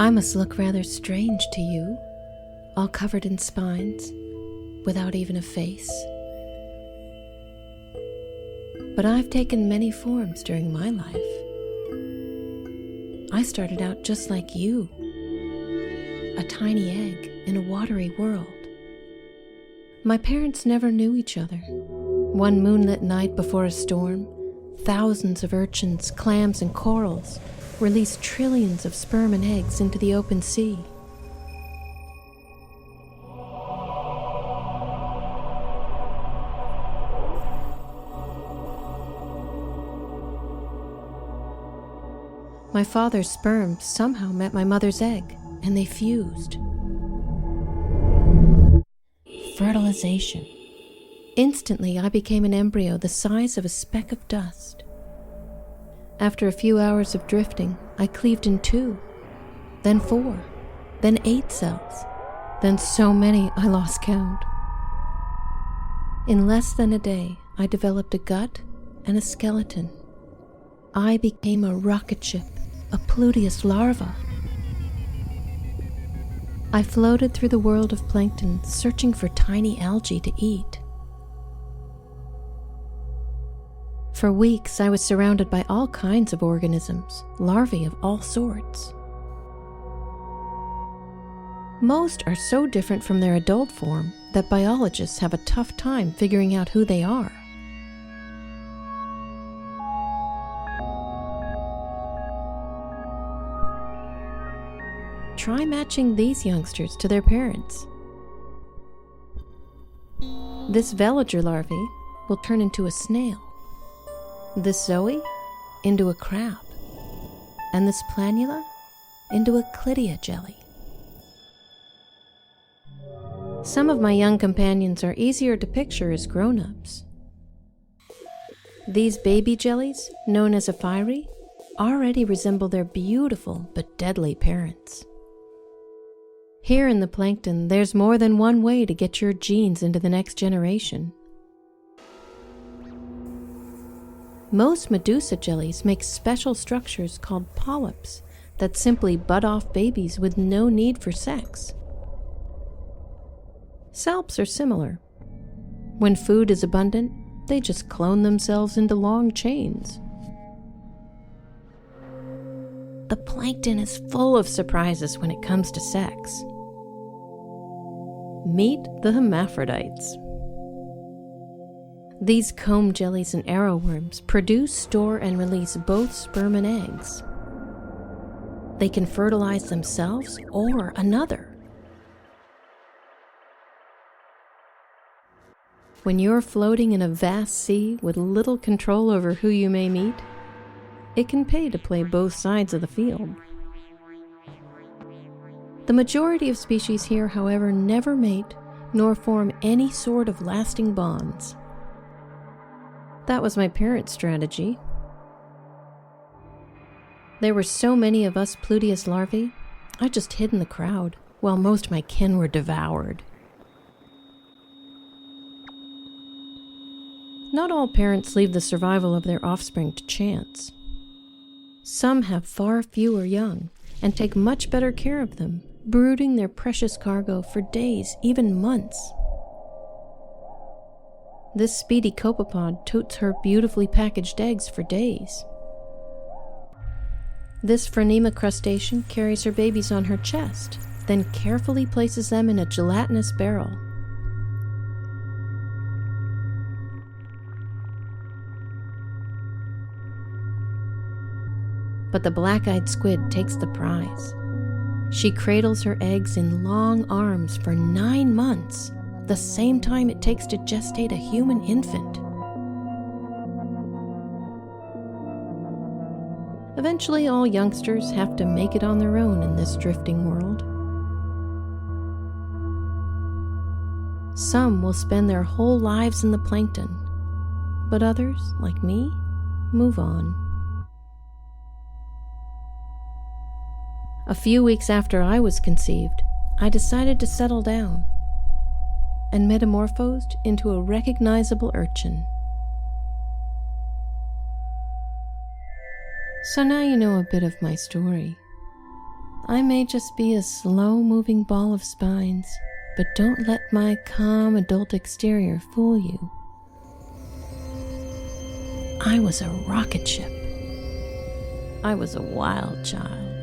I must look rather strange to you, all covered in spines, without even a face. But I've taken many forms during my life. I started out just like you, a tiny egg in a watery world. My parents never knew each other. One moonlit night before a storm, thousands of urchins, clams, and corals released trillions of sperm and eggs into the open sea. My father's sperm somehow met my mother's egg, and they fused. Fertilization. Instantly, I became an embryo the size of a speck of dust. After a few hours of drifting, I cleaved in 2, then 4, then 8 cells, then so many I lost count. In less than a day, I developed a gut and a skeleton. I became a rocket ship, a Pluteus larva. I floated through the world of plankton, searching for tiny algae to eat. For weeks, I was surrounded by all kinds of organisms, larvae of all sorts. Most are so different from their adult form that biologists have a tough time figuring out who they are. Try matching these youngsters to their parents. This Veloger larvae will turn into a snail. This Zoe into a crab, and this Planula into a Chlydia jelly. Some of my young companions are easier to picture as grown-ups. These baby jellies, known as Ephirae, already resemble their beautiful but deadly parents. Here in the plankton, there's more than one way to get your genes into the next generation. Most medusa jellies make special structures called polyps that simply bud off babies with no need for sex. Salps are similar. When food is abundant, they just clone themselves into long chains. The plankton is full of surprises when it comes to sex. Meet the hermaphrodites. These comb jellies and arrowworms produce, store, and release both sperm and eggs. They can fertilize themselves or another. When you're floating in a vast sea with little control over who you may meet, it can pay to play both sides of the field. The majority of species here, however, never mate nor form any sort of lasting bonds. That was my parents' strategy. There were so many of us Pluteus larvae, I just hid in the crowd, while most of my kin were devoured. Not all parents leave the survival of their offspring to chance. Some have far fewer young and take much better care of them, brooding their precious cargo for days, even months. This speedy copepod totes her beautifully packaged eggs for days. This Phronema crustacean carries her babies on her chest, then carefully places them in a gelatinous barrel. But the black-eyed squid takes the prize. She cradles her eggs in long arms for 9 months, the same time it takes to gestate a human infant. Eventually, all youngsters have to make it on their own in this drifting world. Some will spend their whole lives in the plankton, but others, like me, move on. A few weeks after I was conceived, I decided to settle down and metamorphosed into a recognizable urchin. So now you know a bit of my story. I may just be a slow-moving ball of spines, but don't let my calm adult exterior fool you. I was a rocket ship. I was a wild child.